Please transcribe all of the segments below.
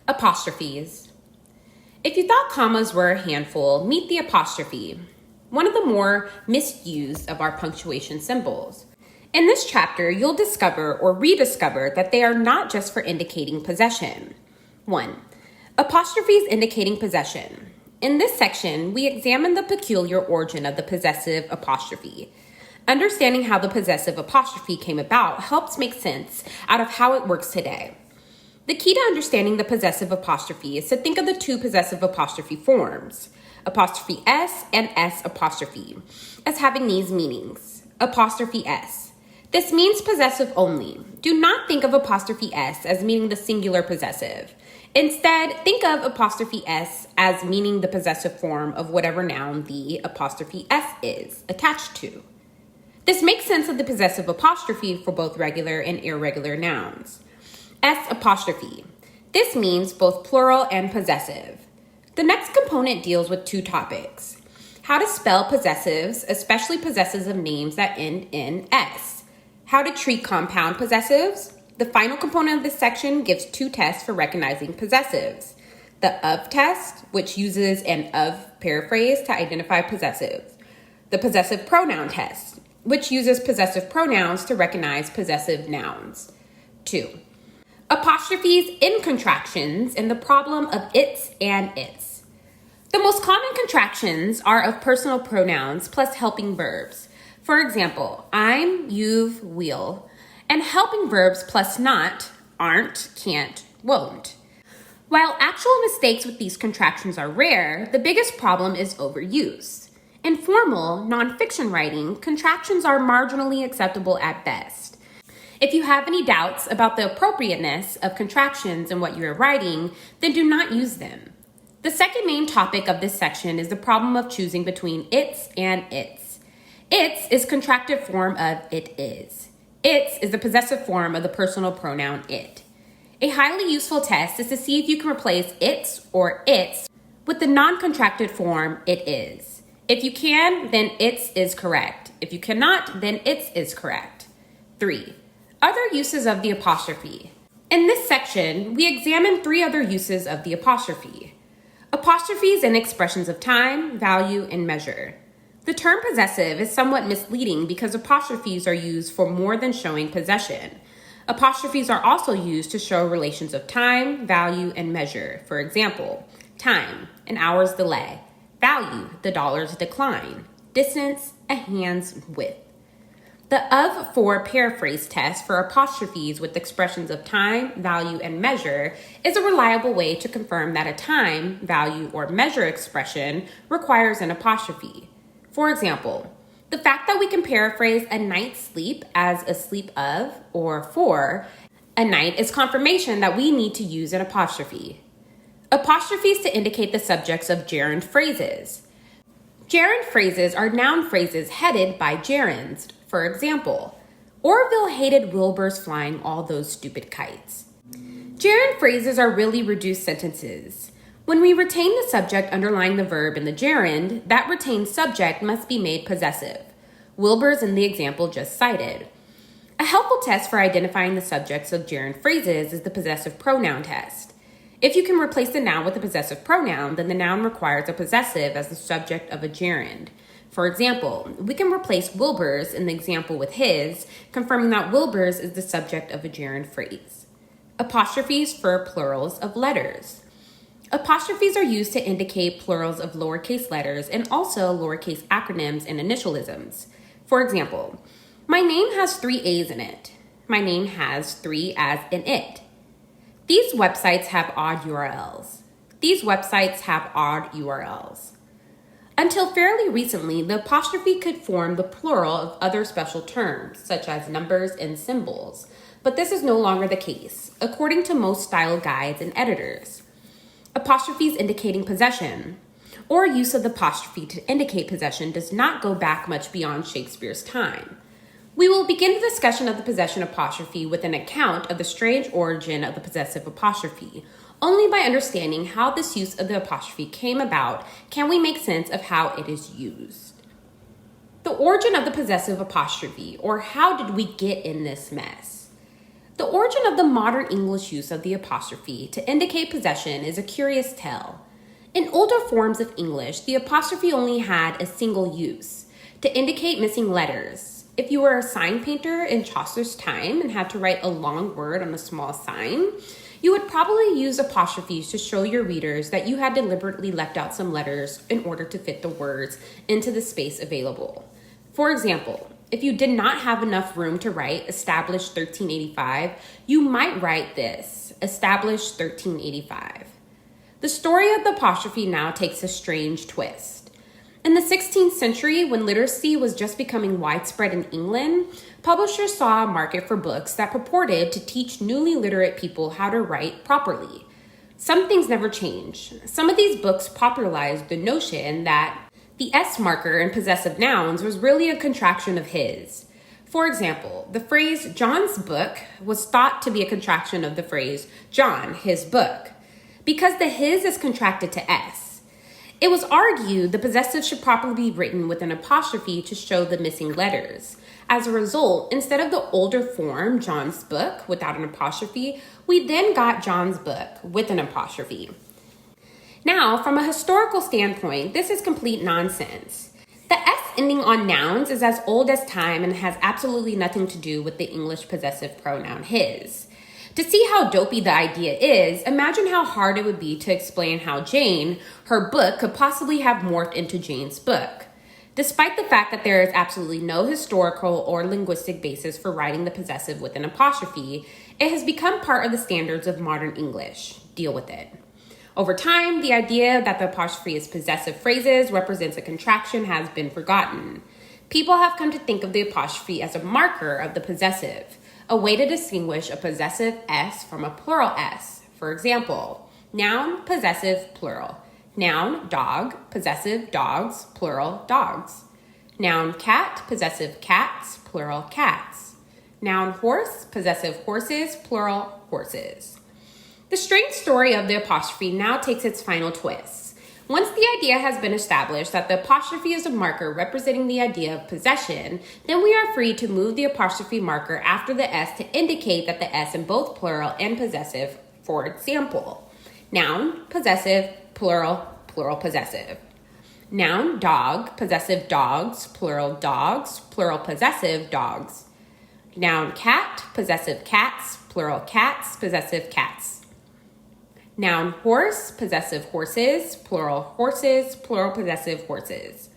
Apostrophes. If you thought commas were a handful, meet the apostrophe, one of the more misused of our punctuation symbols. In this chapter, you'll discover or rediscover that they are not just for indicating possession. 1. Apostrophes indicating possession. In this section, we examine the peculiar origin of the possessive apostrophe. Understanding how the possessive apostrophe came about helps make sense out of how it works today. The key to understanding the possessive apostrophe is to think of the two possessive apostrophe forms, apostrophe S and S apostrophe, as having these meanings. Apostrophe S. This means possessive only. Do not think of apostrophe S as meaning the singular possessive. Instead, think of apostrophe S as meaning the possessive form of whatever noun the apostrophe S is attached to. This makes sense of the possessive apostrophe for both regular and irregular nouns. S apostrophe. This means both plural and possessive. The next component deals with two topics: how to spell possessives, especially possessives of names that end in S. How to treat compound possessives. The final component of this section gives two tests for recognizing possessives. The of test, which uses an of paraphrase to identify possessives. The possessive pronoun test, which uses possessive pronouns to recognize possessive nouns. 2. Apostrophes in contractions and the problem of its and its. The most common contractions are of personal pronouns plus helping verbs. For example, I'm, you've, will, and helping verbs plus not, aren't, can't, won't. While actual mistakes with these contractions are rare, the biggest problem is overuse. In formal, nonfiction writing, contractions are marginally acceptable at best. If you have any doubts about the appropriateness of contractions in what you are writing, then do not use them. The second main topic of this section is the problem of choosing between its and its. Its is contracted form of it is. Its is the possessive form of the personal pronoun it. A highly useful test is to see if you can replace its or its with the non-contracted form it is. If you can, then its is correct. If you cannot, then its is correct. 3. Other uses of the apostrophe. In this section, we examine 3 other uses of the apostrophe. Apostrophes in expressions of time, value, and measure. The term possessive is somewhat misleading because apostrophes are used for more than showing possession. Apostrophes are also used to show relations of time, value, and measure. For example, time, an hour's delay. Value, the dollar's decline. Distance, a hand's width. The of for paraphrase test for apostrophes with expressions of time, value, and measure is a reliable way to confirm that a time, value, or measure expression requires an apostrophe. For example, the fact that we can paraphrase a night's sleep as a sleep of or for a night is confirmation that we need to use an apostrophe. Apostrophes to indicate the subjects of gerund phrases. Gerund phrases are noun phrases headed by gerunds. For example, Orville hated Wilbur's flying all those stupid kites. Gerund phrases are really reduced sentences. When we retain the subject underlying the verb in the gerund, that retained subject must be made possessive. Wilbur's in the example just cited. A helpful test for identifying the subjects of gerund phrases is the possessive pronoun test. If you can replace the noun with a possessive pronoun, then the noun requires a possessive as the subject of a gerund. For example, we can replace Wilbur's in the example with his, confirming that Wilbur's is the subject of a gerund phrase. Apostrophes for plurals of letters. Apostrophes are used to indicate plurals of lowercase letters and also lowercase acronyms and initialisms. For example, my name has 3 A's in it. My name has 3 as in it. These websites have odd URLs. These websites have odd URLs. Until fairly recently, the apostrophe could form the plural of other special terms, such as numbers and symbols, but this is no longer the case, according to most style guides and editors. Apostrophes indicating possession, or use of the apostrophe to indicate possession, does not go back much beyond Shakespeare's time. We will begin the discussion of the possession apostrophe with an account of the strange origin of the possessive apostrophe. Only by understanding how this use of the apostrophe came about can we make sense of how it is used. The origin of the possessive apostrophe, or how did we get in this mess? The origin of the modern English use of the apostrophe to indicate possession is a curious tale. In older forms of English, the apostrophe only had a single use, to indicate missing letters. If you were a sign painter in Chaucer's time and had to write a long word on a small sign, you would probably use apostrophes to show your readers that you had deliberately left out some letters in order to fit the words into the space available. For example, if you did not have enough room to write established 1385, you might write this, established 1385. The story of the apostrophe now takes a strange twist. In the 16th century, when literacy was just becoming widespread in England, publishers saw a market for books that purported to teach newly literate people how to write properly. Some things never change. Some of these books popularized the notion that the S marker in possessive nouns was really a contraction of his. For example, the phrase John's book was thought to be a contraction of the phrase John, his book, because the his is contracted to S. It was argued the possessive should properly be written with an apostrophe to show the missing letters. As a result, instead of the older form, John's book, without an apostrophe, we then got John's book with an apostrophe. Now, from a historical standpoint, this is complete nonsense. The S ending on nouns is as old as time and has absolutely nothing to do with the English possessive pronoun his. To see how dopey the idea is, imagine how hard it would be to explain how Jane, her book, could possibly have morphed into Jane's book. Despite the fact that there is absolutely no historical or linguistic basis for writing the possessive with an apostrophe, it has become part of the standards of modern English. Deal with it. Over time, the idea that the apostrophe is possessive phrases represents a contraction has been forgotten. People have come to think of the apostrophe as a marker of the possessive, a way to distinguish a possessive S from a plural S. For example, noun, possessive, plural. Noun, dog, possessive, dogs, plural, dogs. Noun, cat, possessive, cats, plural, cats. Noun, horse, possessive, horses, plural, horses. The strange story of the apostrophe now takes its final twist. Once the idea has been established that the apostrophe is a marker representing the idea of possession, then we are free to move the apostrophe marker after the S to indicate that the S in both plural and possessive. For example, noun, possessive, plural, plural possessive. Noun, dog, possessive, dogs, plural, possessive, dogs. Noun, cat, possessive, cats, plural, cats, possessive, cats. Noun, horse, possessive, horses, plural, possessive, horses.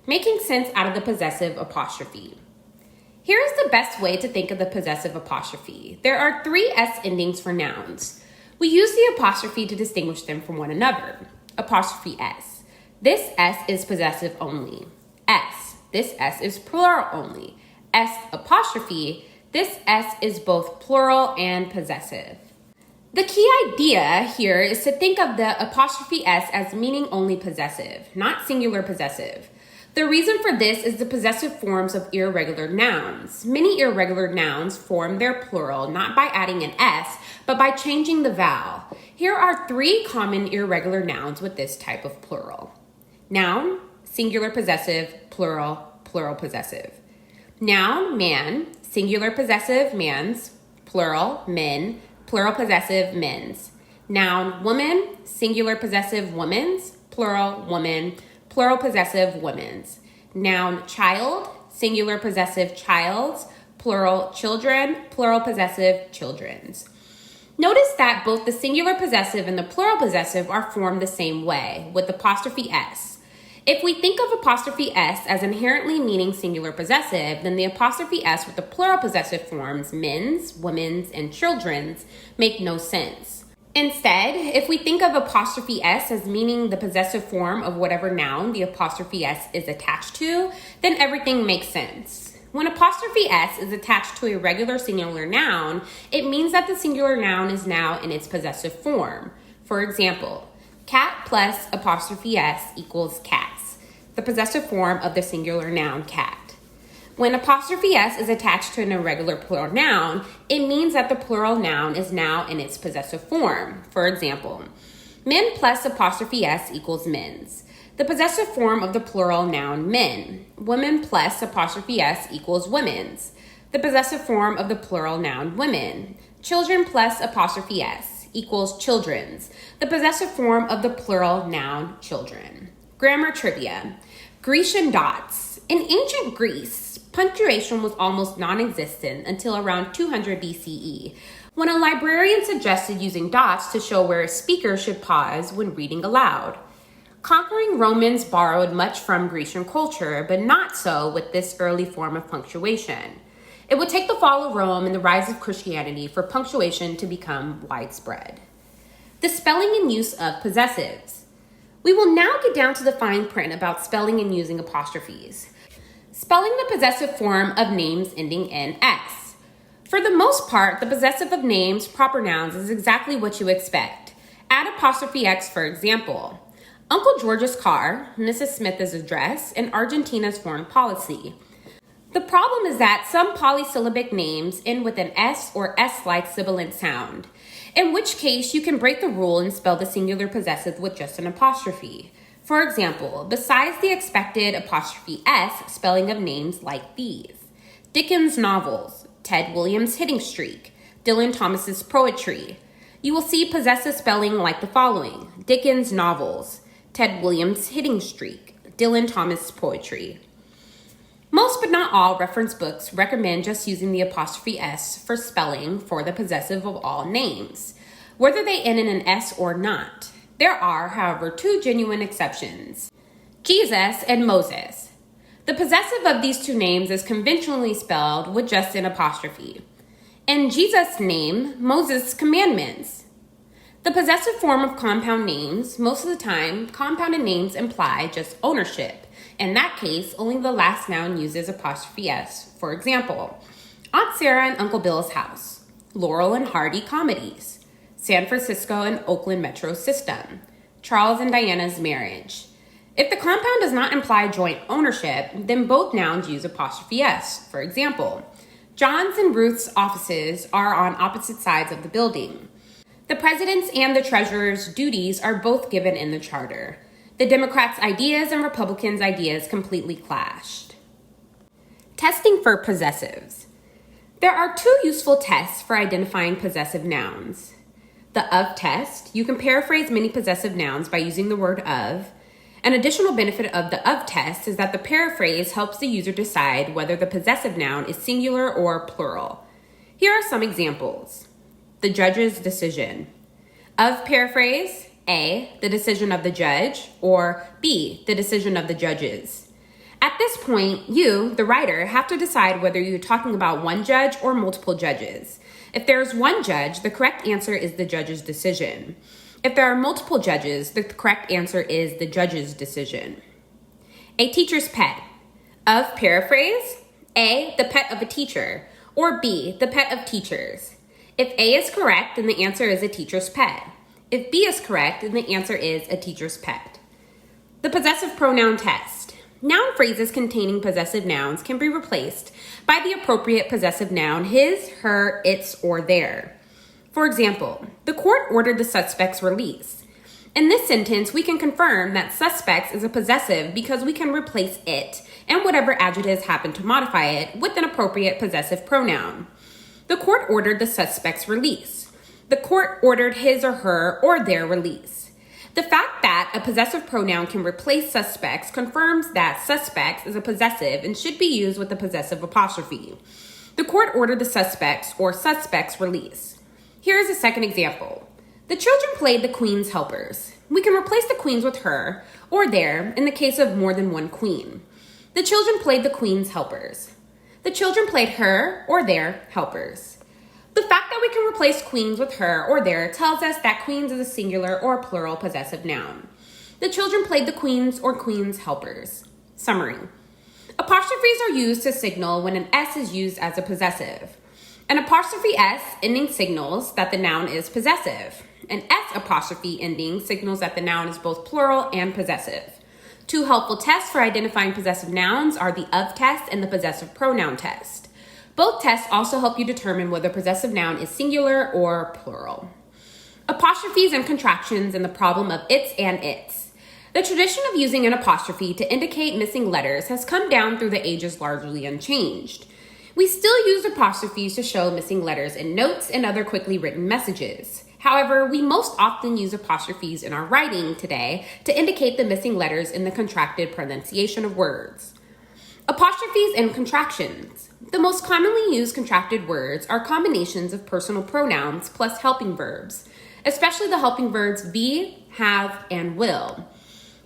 Making sense out of the possessive apostrophe. Here is the best way to think of the possessive apostrophe. There are 3 S endings for nouns. We use the apostrophe to distinguish them from one another. Apostrophe S. This S is possessive only. S. This S is plural only. S apostrophe. This S is both plural and possessive. The key idea here is to think of the apostrophe S as meaning only possessive, not singular possessive. The reason for this is the possessive forms of irregular nouns. Many irregular nouns form their plural not by adding an S, but by changing the vowel. Here are 3 common irregular nouns with this type of plural. Noun, singular possessive, plural, plural possessive. Noun, man, singular possessive, mans, plural, men, plural possessive, men's. Noun, woman, singular possessive, woman's, plural, woman, plural possessive, women's. Noun, child, singular possessive, child's, plural, children, plural possessive, children's. Notice that both the singular possessive and the plural possessive are formed the same way, with apostrophe S. If we think of apostrophe S as inherently meaning singular possessive, then the apostrophe S with the plural possessive forms men's, women's, and children's make no sense. Instead, if we think of apostrophe S as meaning the possessive form of whatever noun the apostrophe S is attached to, then everything makes sense. When apostrophe S is attached to a regular singular noun, it means that the singular noun is now in its possessive form. For example, cat plus apostrophe S equals cats, the possessive form of the singular noun cat. When apostrophe S is attached to an irregular plural noun, it means that the plural noun is now in its possessive form. For example, men plus apostrophe S equals men's, the possessive form of the plural noun men. Women plus apostrophe S equals women's, The possessive form of the plural noun women. Children plus apostrophe s equals children's. The possessive form of the plural noun children. Grammar trivia. Grecian dots. In ancient Greece, punctuation was almost non-existent until around 200 BCE, when a librarian suggested using dots to show where a speaker should pause when reading aloud. Conquering Romans borrowed much from Grecian culture, but not so with this early form of punctuation. It would take the fall of Rome and the rise of Christianity for punctuation to become widespread. The spelling and use of possessives. We will now get down to the fine print about spelling and using apostrophes. Spelling the possessive form of names ending in x. For the most part, the possessive of names, proper nouns, is exactly what you expect. Add apostrophe x, for example. Uncle George's car, Mrs. Smith's address, and Argentina's foreign policy. The problem is that some polysyllabic names end with an S or S-like sibilant sound, in which case you can break the rule and spell the singular possessive with just an apostrophe. For example, besides the expected apostrophe S spelling of names like these: Dickens' novels, Ted Williams' hitting streak, Dylan Thomas's poetry, you will see possessive spelling like the following: Dickens' novels, Ted Williams' hitting streak, Dylan Thomas' poetry. Most but not all reference books recommend just using the apostrophe S for spelling for the possessive of all names, whether they end in an S or not. There are, however, two genuine exceptions: Jesus and Moses. The possessive of these two names is conventionally spelled with just an apostrophe. In Jesus' name, Moses' commandments. The possessive form of compound names, most of the time, compounded names imply just ownership. In that case, only the last noun uses apostrophe S. For example, Aunt Sarah and Uncle Bill's house, Laurel and Hardy comedies, San Francisco and Oakland metro system, Charles and Diana's marriage. If the compound does not imply joint ownership, then both nouns use apostrophe S. For example, John's and Ruth's offices are on opposite sides of the building. The president's and the treasurer's duties are both given in the charter. The Democrats' ideas and Republicans' ideas completely clashed. Testing for possessives. There are two useful tests for identifying possessive nouns. The of test. You can paraphrase many possessive nouns by using the word of. An additional benefit of the of test is that the paraphrase helps the user decide whether the possessive noun is singular or plural. Here are some examples. The judge's decision. Of paraphrase: A, the decision of the judge, or B, the decision of the judges. At this point, you, the writer, have to decide whether you're talking about one judge or multiple judges. If there's one judge, the correct answer is the judge's decision. If there are multiple judges, the correct answer is the judge's decision. A teacher's pet. Of paraphrase: A, the pet of a teacher, or B, the pet of teachers. If A is correct, then the answer is a teacher's pet. If B is correct, then the answer is a teacher's pet. The possessive pronoun test. Noun phrases containing possessive nouns can be replaced by the appropriate possessive noun his, her, its, or their. For example, the court ordered the suspect's release. In this sentence, we can confirm that suspects is a possessive because we can replace it and whatever adjectives happen to modify it with an appropriate possessive pronoun. The court ordered the suspect's release. The court ordered his or her or their release. The fact that a possessive pronoun can replace suspects confirms that suspects is a possessive and should be used with the possessive apostrophe. The court ordered the suspects or suspects' release. Here is a second example. The children played the queen's helpers. We can replace the queens with her or their in the case of more than one queen. The children played the queen's helpers. The children played her or their helpers. The fact that we can replace queens with her or their tells us that queens is a singular or plural possessive noun. The children played the queens or queens' helpers. Summary. Apostrophes are used to signal when an S is used as a possessive. An apostrophe S ending signals that the noun is possessive. An S apostrophe ending signals that the noun is both plural and possessive. Two helpful tests for identifying possessive nouns are the of test and the possessive pronoun test. Both tests also help you determine whether a possessive noun is singular or plural. Apostrophes and contractions and the problem of its and its. The tradition of using an apostrophe to indicate missing letters has come down through the ages largely unchanged. We still use apostrophes to show missing letters in notes and other quickly written messages. However, we most often use apostrophes in our writing today to indicate the missing letters in the contracted pronunciation of words. Apostrophes and contractions. The most commonly used contracted words are combinations of personal pronouns plus helping verbs, especially the helping verbs be, have, and will.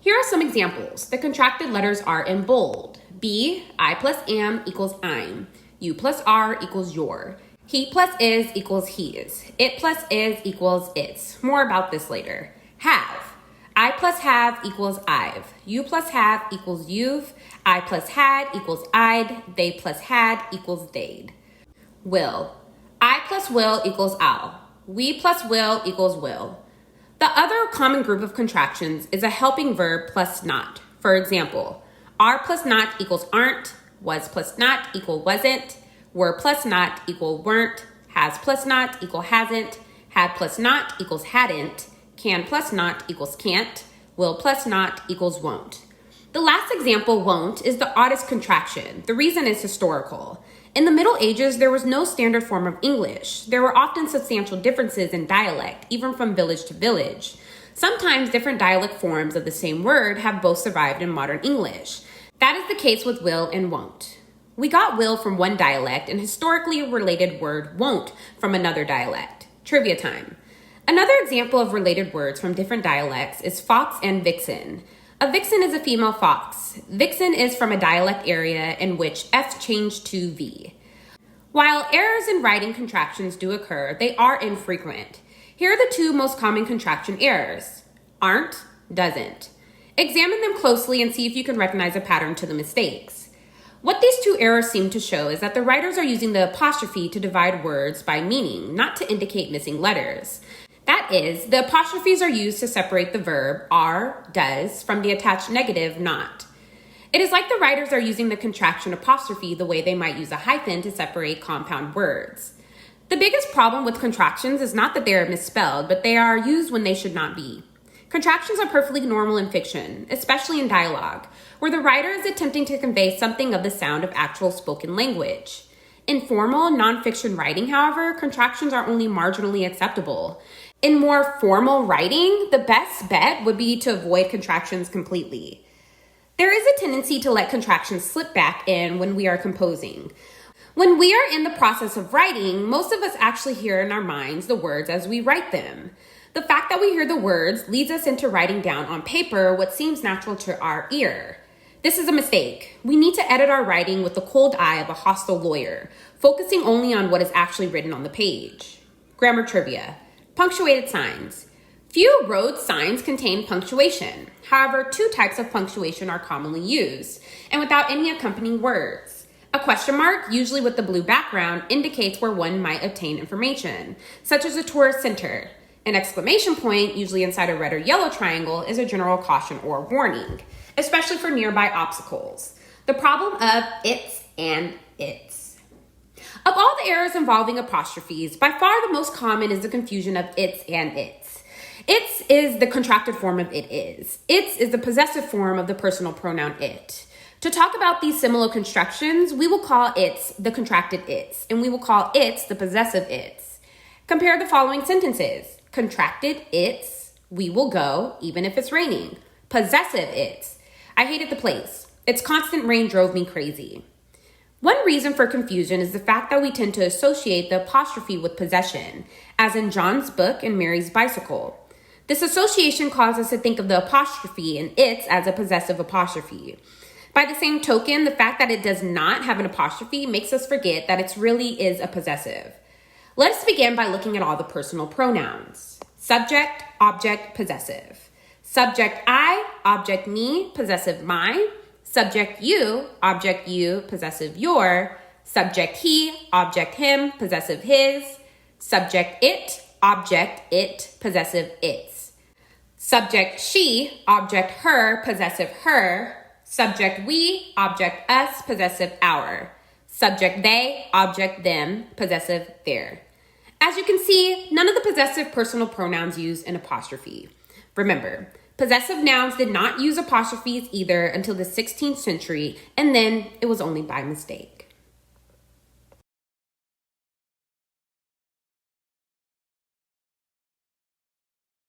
Here are some examples. The contracted letters are in bold. Be, I plus am equals I'm. You plus are equals your. He plus is equals his. It plus is equals its. More about this later. Have. I plus have equals I've. You plus have equals you've. I plus had equals I'd. They plus had equals they'd. Will. I plus will equals I'll. We plus will equals will. The other common group of contractions is a helping verb plus not. For example, are plus not equals aren't. Was plus not equal wasn't. Were plus not equal weren't. Has plus not equal hasn't. Had plus not equals hadn't. Can plus not equals can't. Will plus not equals won't. The last example, won't, is the oddest contraction. The reason is historical. In the Middle Ages, there was no standard form of English. There were often substantial differences in dialect, even from village to village. Sometimes different dialect forms of the same word have both survived in modern English. That is the case with will and won't. We got will from one dialect and historically related word won't from another dialect. Trivia time. Another example of related words from different dialects is fox and vixen. A vixen is a female fox. Vixen is from a dialect area in which F changed to V. While errors in writing contractions do occur, they are infrequent. Here are the two most common contraction errors. Aren't, doesn't. Examine them closely and see if you can recognize a pattern to the mistakes. What these two errors seem to show is that the writers are using the apostrophe to divide words by meaning, not to indicate missing letters. That is, the apostrophes are used to separate the verb are, does, from the attached negative not. It is like the writers are using the contraction apostrophe the way they might use a hyphen to separate compound words. The biggest problem with contractions is not that they are misspelled, but they are used when they should not be. Contractions are perfectly normal in fiction, especially in dialogue, where the writer is attempting to convey something of the sound of actual spoken language. In formal, nonfiction writing, however, contractions are only marginally acceptable. In more formal writing, the best bet would be to avoid contractions completely. There is a tendency to let contractions slip back in when we are composing. When we are in the process of writing, most of us actually hear in our minds the words as we write them. The fact that we hear the words leads us into writing down on paper what seems natural to our ear. This is a mistake. We need to edit our writing with the cold eye of a hostile lawyer, focusing only on what is actually written on the page. Grammar trivia. Punctuated signs. Few road signs contain punctuation. However, two types of punctuation are commonly used, and without any accompanying words. A question mark, usually with the blue background, indicates where one might obtain information, such as a tourist center. An exclamation point, usually inside a red or yellow triangle, is a general caution or warning, especially for nearby obstacles. The problem of its and its. Of all the errors involving apostrophes, by far the most common is the confusion of its and its. Its is the contracted form of it is. Its is the possessive form of the personal pronoun it. To talk about these similar constructions, we will call its the contracted its, and we will call its the possessive its. Compare the following sentences. Contracted its, we will go even if it's raining. Possessive its, I hated the place. Its constant rain drove me crazy. One reason for confusion is the fact that we tend to associate the apostrophe with possession, as in John's book and Mary's bicycle. This association causes us to think of the apostrophe and its as a possessive apostrophe. By the same token, the fact that it does not have an apostrophe makes us forget that it really is a possessive. Let us begin by looking at all the personal pronouns. Subject, object, possessive. Subject I, object me, possessive my. Subject you, object you, possessive your. Subject he, object him, possessive his. Subject it, object it, possessive its. Subject she, object her, possessive her. Subject we, object us, possessive our. Subject they, object them, possessive their. As you can see, none of the possessive personal pronouns use an apostrophe. Remember, possessive nouns did not use apostrophes either until the 16th century, and then it was only by mistake.